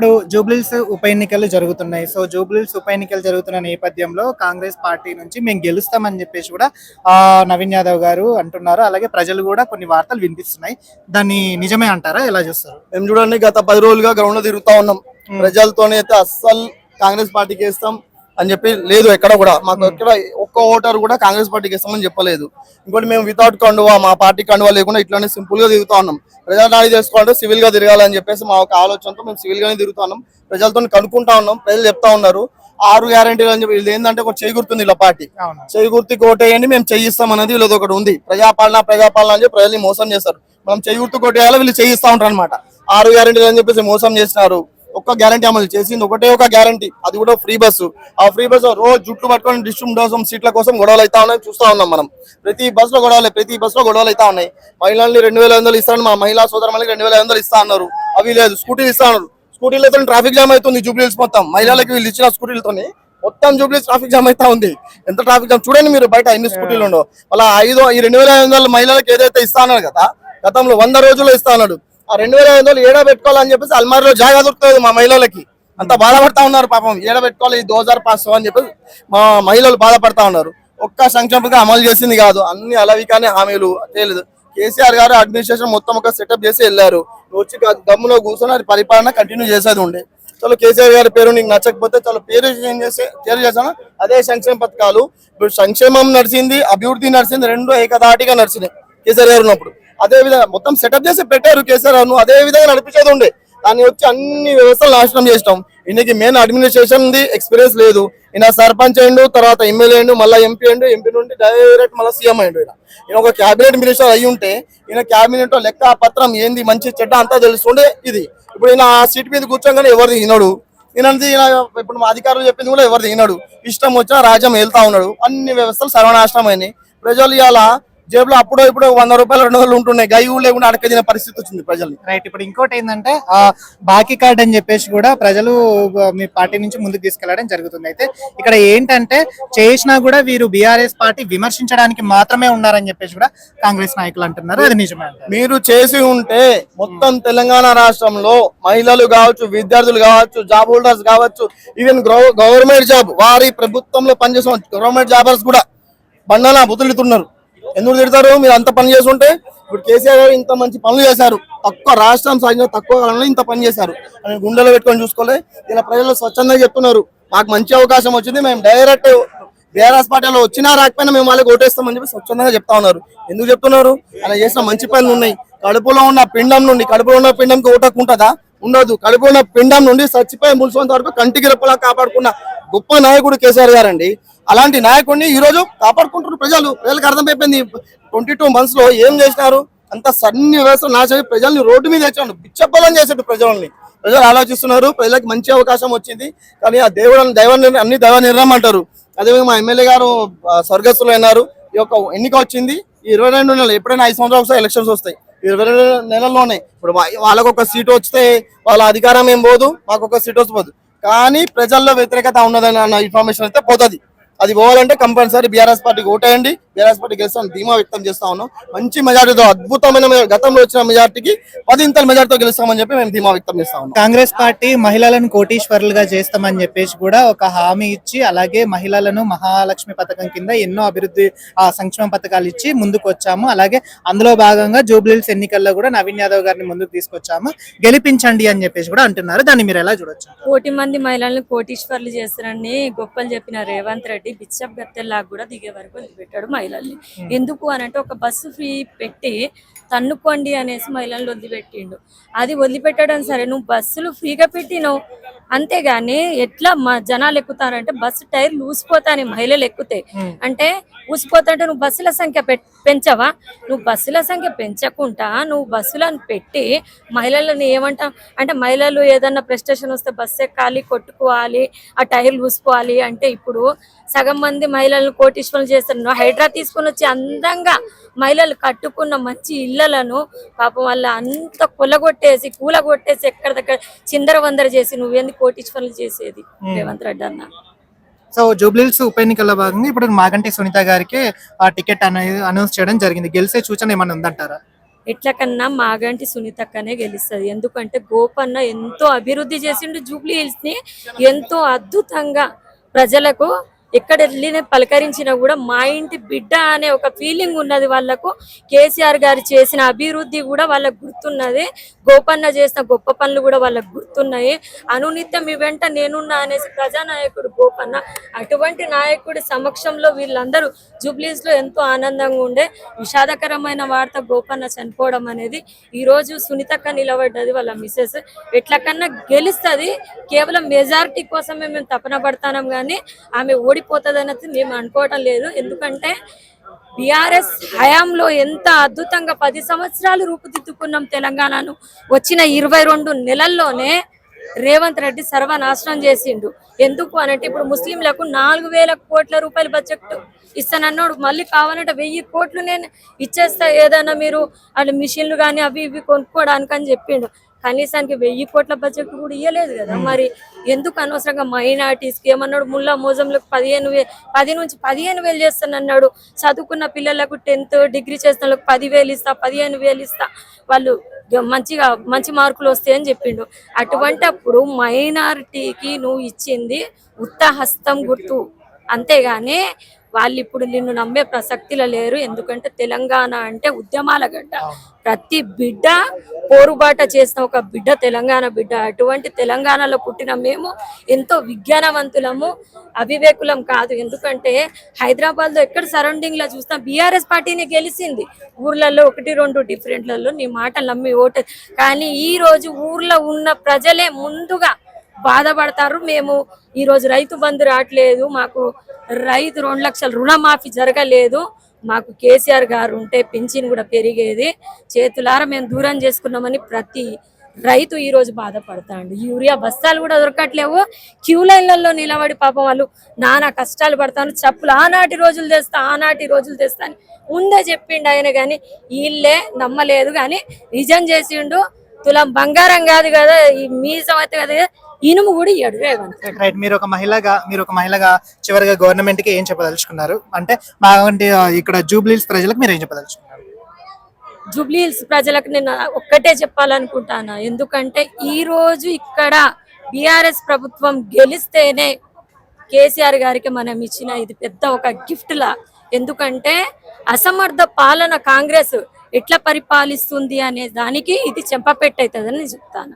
ఇప్పుడు జూబ్లీహిల్స్ ఉప ఎన్నికలు జరుగుతున్నాయి. సో జూబ్లీహిల్స్ ఉప ఎన్నికలు జరుగుతున్న నేపథ్యంలో కాంగ్రెస్ పార్టీ నుంచి మేము గెలుస్తామని చెప్పేసి కూడా నవీన్ యాదవ్ గారు అంటున్నారు. అలాగే ప్రజలు కూడా కొన్ని వార్తలు వినిపిస్తున్నాయి. దాన్ని నిజమే అంటారా? ఎలా చూస్తారు? మేము చూడండి, గత 10 రోజులుగా గ్రౌండ్ లో తిరుగుతా ఉన్నాం. ప్రజలతోనే అయితే అస్సలు కాంగ్రెస్ పార్టీకి వేస్తాం అని చెప్పి లేదు. ఎక్కడ కూడా మాకు ఎక్కడ ఒక్క ఓటర్ కూడా కాంగ్రెస్ పార్టీకి ఇస్తామని చెప్పలేదు. ఇంకోటి మేము వితౌట్ కండువా, మా పార్టీ కండువా లేకుండా ఇట్లానే సింపుల్ గా తిరుగుతా ఉన్నాం. ప్రజానాడి చేసుకోవాలంటే సివిల్ గా తిరగాలని చెప్పేసి మా ఒక ఆలోచనతో మేము సివిల్ గానే తిరుగుతా ఉన్నాం. ప్రజలతో కనుక్కుంటా ఉన్నాం. ప్రజలు చెప్తా ఉన్నారు 6 గ్యారెంటీలు అని చెప్పి. ఇది ఏంటంటే ఒక చేయి గుర్తుంది ఇలా పార్టీ, చేయి గుర్తుకి ఓటేయండి మేము చేయిస్తాం అనేది వీళ్ళది ఒకటి ఉంది. ప్రజాపాలన అని చెప్పి ప్రజల్ని మోసం చేస్తారు. మనం చేయి గుర్తుకు ఓటేయాలి, వీళ్ళు చేయిస్తా ఉంటారు అనమాట. 6 గ్యారెంటీలు అని చెప్పేసి మోసం చేసినారు. ఒక్క గ్యారంటీ అమలు చేసింది ఒకటే ఒక గ్యారంటీ, అది కూడా ఫ్రీ బస్సు. ఆ ఫ్రీ బస్సు రోజు జుట్టు పట్టుకొని డిస్ట్రిక్ట్ కోసం సీట్ల కోసం గొడవలు అవుతా ఉన్నాయి, చూస్తా ఉన్నాం మనం. ప్రతి బస్సులో గొడవలు అవుతా ఉన్నాయి. మహిళల్ని 2500 ఇస్తాను, మా మహిళా సోదరులకి 2500 ఇస్తా అన్నారు. అవి లేదు. స్కూటీలు ఇస్తా అన్నారు. స్కూటీలతో ట్రాఫిక్ జామ్ అవుతుంది జూబ్లీహిల్స్ మొత్తం. మహిళలకి వీళ్ళు ఇచ్చిన స్కూటీలతోని మొత్తం జూబ్లీహిల్స్ ట్రాఫిక్ జామ్ అవుతా ఉంది. ఎంత ట్రాఫిక్ జామ్ చూడండి మీరు, బయట ఎన్ని స్కూటీలు ఉండవు. అలా 2500 మహిళలకు ఏదైతే ఇస్తా అన్నారు కదా, గతంలో 100 రోజుల్లో ఇస్తా అన్నాడు. ఆ 2500 ఏడా పెట్టుకోవాలని చెప్పేసి అల్మారిలో జాగా దొరుకుతుంది మా మహిళలకి. అంత బాధపడతా ఉన్నారు పాపం. ఏడ పెట్టుకోవాలి 2500 అని చెప్పి మా మహిళలు బాధపడతా ఉన్నారు. ఒక్క సంక్షేమంగా అమలు చేసింది కాదు, అన్ని అలవికానే హామీలు తెలియదు. కేసీఆర్ గారు అడ్మినిస్ట్రేషన్ మొత్తం ఒక సెటప్ చేసి వెళ్ళారు. వచ్చి గమ్ములో కూర్చొని అది పరిపాలన కంటిన్యూ చేసేది ఉండే. చలో కేసీఆర్ గారి పేరు నీకు నచ్చకపోతే చలో పేరు చేసాను. అదే సంక్షేమ పథకాలు. ఇప్పుడు సంక్షేమం నడిచింది, అభివృద్ధి నడిచింది, రెండు ఏకదాటిగా నడిచినాయి కేసీఆర్ గారు ఉన్నప్పుడు. అదే విధంగా మొత్తం సెటప్ చేసి పెట్టారు కేసీఆర్ గారు. అదే విధంగా నడిపించేది ఉండే. దాన్ని వచ్చి అన్ని వ్యవస్థలు నాశనం చేసినాం. ఈయనకి మెయిన్ అడ్మినిస్ట్రేషన్ ఎక్స్పీరియన్స్ లేదు. ఈయన సర్పంచ్ అయ్యిండు, తర్వాత ఎమ్మెల్యే అయ్యిండు, మళ్ళీ ఎంపీ అయ్యిండు, ఎంపీ నుండి డైరెక్ట్ మళ్ళీ సీఎం అయ్యిండు. ఈయన ఒక క్యాబినెట్ మినిస్టర్ అయ్యి ఉంటే ఈయన క్యాబినెట్ లెక్క పత్రం ఏంది మంచి చెడ్డ అంతా తెలుస్తుండే. ఇది ఇప్పుడు ఈయన ఆ సీట్ మీద కూర్చోగానే ఎవరిది ఈనడు. ఈయనది ఇప్పుడు మా అధికారులు చెప్పింది కూడా ఎవరిది ఈనడు. ఇష్టం వచ్చిన రాజ్యం వెళ్తా ఉన్నాడు. అన్ని వ్యవస్థలు సర్వనాశనం అయినాయి. ప్రజలు ఇలా జేబులో అప్పుడో ఇప్పుడు 100 రూపాయలు 200 ఉంటున్నాయి. గయ్యూ లేకుండా అడగదిన పరిస్థితి వచ్చింది ప్రజలు. రైట్. ఇప్పుడు ఇంకోటి ఏంటంటే బాకీ కార్డ్ అని చెప్పేసి కూడా ప్రజలు మీ పార్టీ నుంచి ముందుకు తీసుకెళ్లడం జరుగుతుంది. అయితే ఇక్కడ ఏంటంటే చేసినా కూడా వీరు బీఆర్ఎస్ పార్టీ విమర్శించడానికి మాత్రమే ఉన్నారని చెప్పేసి కూడా కాంగ్రెస్ నాయకులు అంటున్నారు. అది నిజమే? మీరు చేసి ఉంటే మొత్తం తెలంగాణ రాష్ట్రంలో మహిళలు కావచ్చు, విద్యార్థులు కావచ్చు, జాబ్ హోల్డర్స్ కావచ్చు, ఈవెన్ గవర్నమెంట్ జాబ్ వారి ప్రభుత్వంలో పనిచేసిన గవర్నమెంట్ జాబర్స్ కూడా బండలా బుతులుతున్నారు. ఎందుకు తిడతారు? మీరు అంత పని చేస్తుంటే. ఇప్పుడు కేసీఆర్ గారు ఇంత మంచి పనులు చేశారు, తక్కువ రాష్ట్రం సాగిన తక్కువ కాలంలో ఇంత పని చేశారు అని గుండెలో పెట్టుకొని చూసుకోలే. ఇలా ప్రజలు స్వచ్ఛందంగా చెప్తున్నారు మాకు మంచి అవకాశం వచ్చింది, మేము డైరెక్ట్ బీఆర్ఎస్ పార్టీలో వచ్చినా రాకపోయినా మేము వాళ్ళకి ఓటేస్తామని చెప్పి స్వచ్ఛందంగా చెప్తా ఉన్నారు. ఎందుకు చెప్తున్నారు? అలా చేసిన మంచి పనులు ఉన్నాయి. కడుపులో ఉన్న పిండంకి ఓటకుంటుందా? ఉండదు. కడుపులో ఉన్న పిండం నుండి చచ్చిపోయి ములిసేంత వరకు కంటికి రెప్పలా కాపాడుకున్న గొప్ప నాయకుడు కేసీఆర్ గారు అండి. అలాంటి నాయకుడిని ఈ రోజు కాపాడుకుంటున్నారు ప్రజలకు అర్థమైపోయింది. 22 months లో ఏం చేసినారు? అంత సన్ని వ్యవస్థ నాశనం, ప్రజల్ని రోడ్డు మీద తెచ్చాడు, బిచ్చప్పలం చేసాడు ప్రజల్ని. ప్రజలు ఆలోచిస్తున్నారు, ప్రజలకు మంచి అవకాశం వచ్చింది. కానీ ఆ అన్ని దైవ నిర్ణయం అంటారు. అదేవిధంగా మా ఎమ్మెల్యే గారు స్వర్గస్థులు అయినారు. ఈ యొక్క ఎన్నిక వచ్చింది ఈ 22 నెలలు. ఎప్పుడైనా 5 సంవత్సరాలు వస్తాయి, ఎలక్షన్స్ వస్తాయి. 22 నెలల్లోనే ఇప్పుడు వాళ్ళకు ఒక సీటు వస్తే వాళ్ళ అధికారం ఏం పోదు, మాకు ఒక సీటు వస్తుంది. కానీ ప్రజల్లో వ్యతిరేకత ఉన్నదని అన్న ఇన్ఫర్మేషన్ అయితే పోతుంది. అది పోవాలంటే కంపల్సరీ బీఆర్ఎస్ పార్టీకి ఓటేయండి. బీఆర్ఎస్ పార్టీ గెలుస్తామని ధీమా వ్యక్తం చేస్తా ఉన్నాం. మంచి మెజార్టీతో, అద్భుతమైన గతంలో వచ్చిన మెజార్టీకి 10 ఇంతల మెజార్టీతో గెలుస్తామని చెప్పి మేము ధీమా వ్యక్తం చేస్తా ఉన్నాం. కాంగ్రెస్ పార్టీ మహిళలను కోటీశ్వరులుగా చేస్తామని చెప్పేసి కూడా ఒక హామీ ఇచ్చి, అలాగే మహిళలను మహాలక్ష్మి పథకం కింద ఎన్నో అభివృద్ధి సంక్షేమ పథకాలు ఇచ్చి ముందుకు వచ్చాము. అలాగే అందులో భాగంగా జూబ్లీహిల్స్ ఎన్నికల్లో కూడా నవీన్ యాదవ్ గారిని ముందుకు తీసుకొచ్చాము, గెలిపించండి అని చెప్పేసి కూడా అంటున్నారు. దాన్ని మీరు ఎలా చూడొచ్చు? 1 మంది మహిళలను కోటీశ్వర్లు చేస్తారని గొప్పలు చెప్పిన రేవంత్ రెడ్డి బిచ్చప్ గత్తెల్లాగా కూడా దిగే వరకు వదిలిపెట్టాడు మహిళల్ని. ఎందుకు అని అంటే ఒక బస్సు ఫ్రీ పెట్టి తన్నుకోండి అనేసి మహిళలను వదిలిపెట్టిండు. అది వదిలిపెట్టడం సరే, నువ్వు బస్సులు ఫ్రీగా పెట్టినావు, అంతేగాని ఎట్లా మా జనాలు ఎక్కుతారంటే బస్సు టైర్లు ఊసిపోతాయి, మహిళలు ఎక్కుతాయి అంటే ఊసిపోతుంటే నువ్వు బస్సుల సంఖ్య పెంచవా? నువ్వు బస్సుల సంఖ్య పెంచకుండా నువ్వు బస్సులను పెట్టి మహిళలను ఏమంటావు అంటే, మహిళలు ఏదన్నా ప్రెస్టేషన్ వస్తే బస్సు ఎక్కాలి, కొట్టుకోవాలి, ఆ టైర్లు ఊసిపోవాలి అంటే ఇప్పుడు సగం మంది మహిళలను కోటీశ్వరులు చేస్తారు. హైడ్రా తీసుకొని వచ్చి అందంగా మహిళలు కట్టుకున్న మంచి ఇళ్లను పాపం వల్ల అంత కూలగొట్టేసి ఎక్కడ దగ్గర చిందర వందర చేసి నువ్వేంది కోటీశ్వరులు చేసేది రేవంత్ రెడ్డి అన్న. సో జూబ్లీహిల్స్ ఉప ఎన్నికల్లో భాగంగా ఇప్పుడు మాగంటి సునీత గారికి ఆ టికెట్ అనేది అనౌన్స్ చేయడం జరిగింది. గెలిచే సూచన ఏమన్నా ఉందంటారా? ఎట్ల కన్నా మాగంటి సునీతక్కనే గెలుస్తుంది. ఎందుకంటే గోపన్న ఎంతో అభివృద్ధి చేసిండు జూబ్లీ హిల్స్ ని, ఎంతో అద్భుతంగా ప్రజలకు ఎక్కడ వెళ్ళిన పలకరించినా కూడా మా ఇంటి బిడ్డ అనే ఒక ఫీలింగ్ ఉన్నది వాళ్ళకు. కేసీఆర్ గారు చేసిన అభివృద్ధి కూడా వాళ్ళకు గుర్తున్నది, గోపన్న చేసిన గొప్ప పనులు కూడా వాళ్ళకు గుర్తున్నాయి. అనునిత్యం మీ వెంట నేనున్నా అనేసి ప్రజానాయకుడు గోపన్న. అటువంటి నాయకుడి సమక్షంలో వీళ్ళందరూ జూబ్లీస్ లో ఎంతో ఆనందంగా ఉండే. విషాదకరమైన వార్త గోపన్న చనిపోవడం అనేది. ఈ రోజు సునీతక్క నిలబడ్డది, వాళ్ళ మిస్సెస్ ఎట్లకన్నా గెలుస్తుంది. కేవలం మెజారిటీ కోసమే మేము తపన పడతాం కానీ ఆమె ఓడిపోతుంది అనేది మేము అనుకోవటం లేదు. ఎందుకంటే బీఆర్ఎస్ హయాంలో ఎంత అద్భుతంగా 10 సంవత్సరాలు రూపుదిద్దుకున్నాం తెలంగాణను. వచ్చిన 22 నెలల్లోనే రేవంత్ రెడ్డి సర్వనాశనం చేసిండు. ఎందుకు అనంటే ఇప్పుడు ముస్లింలకు 4,000 కోట్ల రూపాయల బడ్జెట్ ఇస్తానన్నాడు. మళ్ళీ కావాలంటే 1,000 కోట్లు నేను ఇచ్చేస్తా, ఏదైనా మీరు అటు మిషన్లు కానీ అవి ఇవి కొనుక్కోవడానికి అని చెప్పిండు. కనీసానికి 1,000 కోట్ల బడ్జెట్ కూడా ఇవ్వలేదు కదా. మరి ఎందుకు అనవసరంగా మైనార్టీస్కి ఏమన్నాడు, ముల్లా మోజంలకు 10 నుంచి 15,000 చేస్తానన్నాడు. చదువుకున్న పిల్లలకు 10th డిగ్రీ చేసిన వాళ్ళకి 10,000 ఇస్తా, 15,000 ఇస్తా, వాళ్ళు మంచి మార్కులు వస్తాయని చెప్పిండు. అటువంటి అప్పుడు మైనారిటీకి నువ్వు ఇచ్చింది ఉత్తహస్తం గుర్తు, అంతేగాని వాళ్ళు ఇప్పుడు నిన్ను నమ్మే ప్రసక్తిలో లేరు. ఎందుకంటే తెలంగాణ అంటే ఉద్యమాల గడ్డ, ప్రతి బిడ్డ పోరుబాట చేసిన ఒక బిడ్డ తెలంగాణ బిడ్డ. అటువంటి తెలంగాణలో పుట్టిన మేము ఎంతో విజ్ఞానవంతులము, అవివేకులం కాదు. ఎందుకంటే హైదరాబాద్ లో ఎక్కడ సరౌండింగ్ లో చూసినా బీఆర్ఎస్ పార్టీని గెలిచింది. ఊర్లలో 1-2 డిఫరెంట్లలో నీ మాటలు నమ్మి ఓటు. కానీ ఈ రోజు ఊర్లో ఉన్న ప్రజలే ముందుగా బాధపడతారు. మేము ఈ రోజు రైతు బంధు రావట్లేదు, మాకు రైతు 2 లక్షల రుణమాఫీ జరగలేదు, మాకు కేసీఆర్ గారు ఉంటే పింఛన్ కూడా పెరిగేది, చేతులారా మేము దూరం చేసుకున్నామని ప్రతి రైతు ఈ రోజు బాధపడతాండు. యూరియా బస్తాలు కూడా దొరకట్లేవు. క్యూ లైన్లలో నిలబడి పాపం వాళ్ళు నానా కష్టాలు పడతాను. చెప్పులు ఆనాటి రోజులు తెస్తా అని ముందే చెప్పిండు ఆయన, కానీ వీళ్ళే నమ్మలేదు. కానీ నిజం చేసిండు. తులం బంగారం కాదు కదా, ఈ మీసం అయితే కదా, ఇనుము కూడా ఇయ్యాడు రేవంత్. రైట్, మీరు ఒక మహిళగా చివరిగా గవర్నమెంట్ కి ఏం చెప్పదలుచుకున్నారు? అంటే మా ఇక్కడ జూబ్లీహిల్స్ ప్రజలకు మీరు ఏం చెప్పదలుచుకున్నారు? జూబ్లీహిల్స్ ప్రజలకు నేను ఒక్కటే చెప్పాలనుకుంటాను. ఎందుకంటే ఈ రోజు ఇక్కడ బీఆర్ఎస్ ప్రభుత్వం గెలిస్తేనే కేసీఆర్ గారికి మనం ఇచ్చిన ఇది పెద్ద ఒక గిఫ్ట్ లా. ఎందుకంటే అసమర్థ పాలన కాంగ్రెస్ ఎట్లా పరిపాలిస్తుంది అనే దానికి ఇది చెంపపెట్టవుతుందని నేను చెప్తాను.